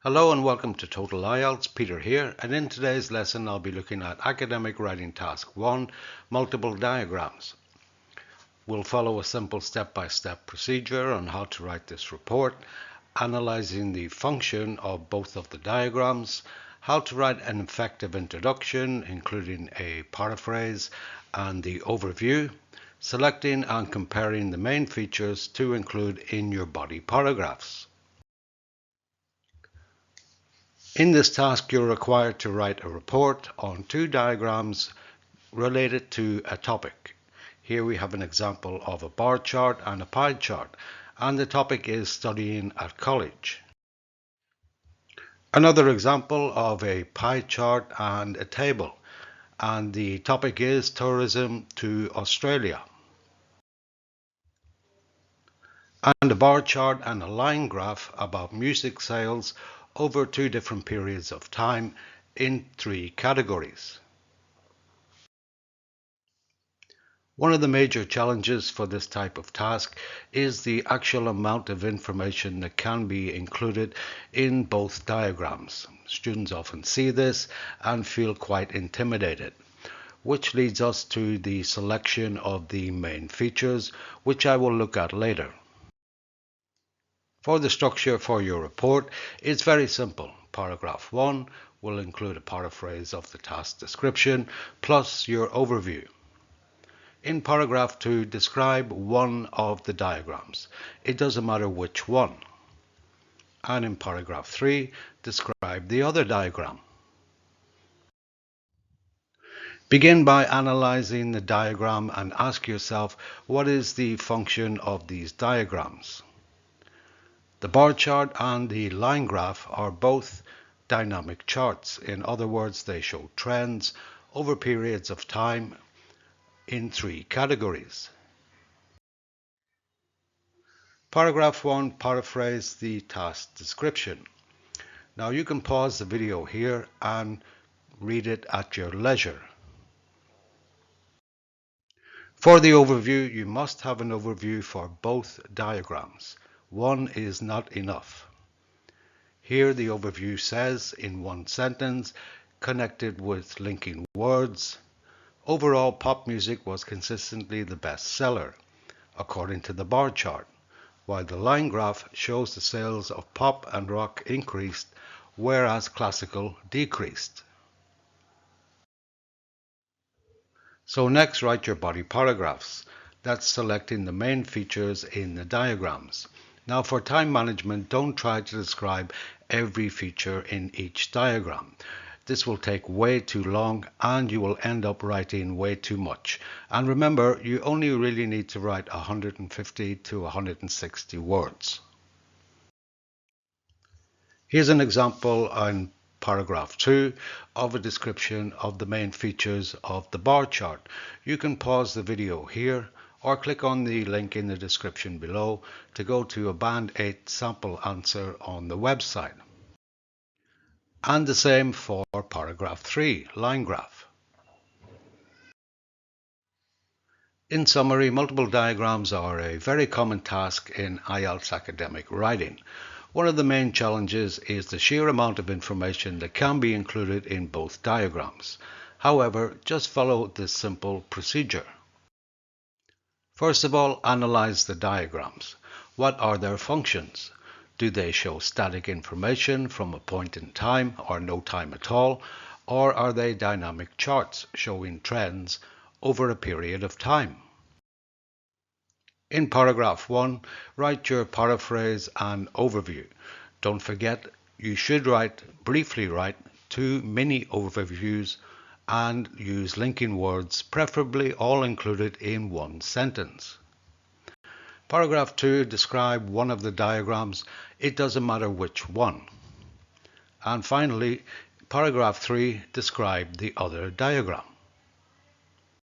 Hello and welcome to Total IELTS. Peter here, and in today's lesson I'll be looking at Academic Writing Task 1, Multiple Diagrams. We'll follow a simple step-by-step procedure on how to write this report, analyzing the function of both of the diagrams, how to write an effective introduction, including a paraphrase and the overview, selecting and comparing the main features to include in your body paragraphs. In this task, you're required to write a report on two diagrams related to a topic. Here we have an example of a bar chart and a pie chart, and the topic is studying at college. Another example of a pie chart and a table, and the topic is tourism to Australia. And a bar chart and a line graph about music sales over two different periods of time in three categories. One of the major challenges for this type of task is the actual amount of information that can be included in both diagrams. Students often see this and feel quite intimidated, which leads us to the selection of the main features, which I will look at later. For the structure for your report, it's very simple. Paragraph 1 will include a paraphrase of the task description plus your overview. In paragraph 2, describe one of the diagrams. It doesn't matter which one. And in paragraph 3, describe the other diagram. Begin by analyzing the diagram and ask yourself, what is the function of these diagrams? The bar chart and the line graph are both dynamic charts. In other words, they show trends over periods of time in three categories. Paragraph 1, paraphrase the task description. Now you can pause the video here and read it at your leisure. For the overview, you must have an overview for both diagrams. One is not enough. Here the overview says in one sentence, connected with linking words, overall pop music was consistently the best seller, according to the bar chart, while the line graph shows the sales of pop and rock increased, whereas classical decreased. So next, write your body paragraphs. That's selecting the main features in the diagrams. Now for time management, don't try to describe every feature in each diagram. This will take way too long and you will end up writing way too much. And remember, you only really need to write 150 to 160 words. Here's an example in paragraph 2 of a description of the main features of the bar chart. You can pause the video here or click on the link in the description below to go to a Band 8 sample answer on the website. And the same for paragraph 3, line graph. In summary, multiple diagrams are a very common task in IELTS academic writing. One of the main challenges is the sheer amount of information that can be included in both diagrams. However, just follow this simple procedure. First of all, analyze the diagrams. What are their functions? Do they show static information from a point in time or no time at all? Or are they dynamic charts showing trends over a period of time? In paragraph 1, write your paraphrase and overview. Don't forget, you should briefly write 2 mini overviews and use linking words, preferably all included in one sentence. Paragraph 2, describe one of the diagrams. It doesn't matter which one. And finally, paragraph 3, describe the other diagram.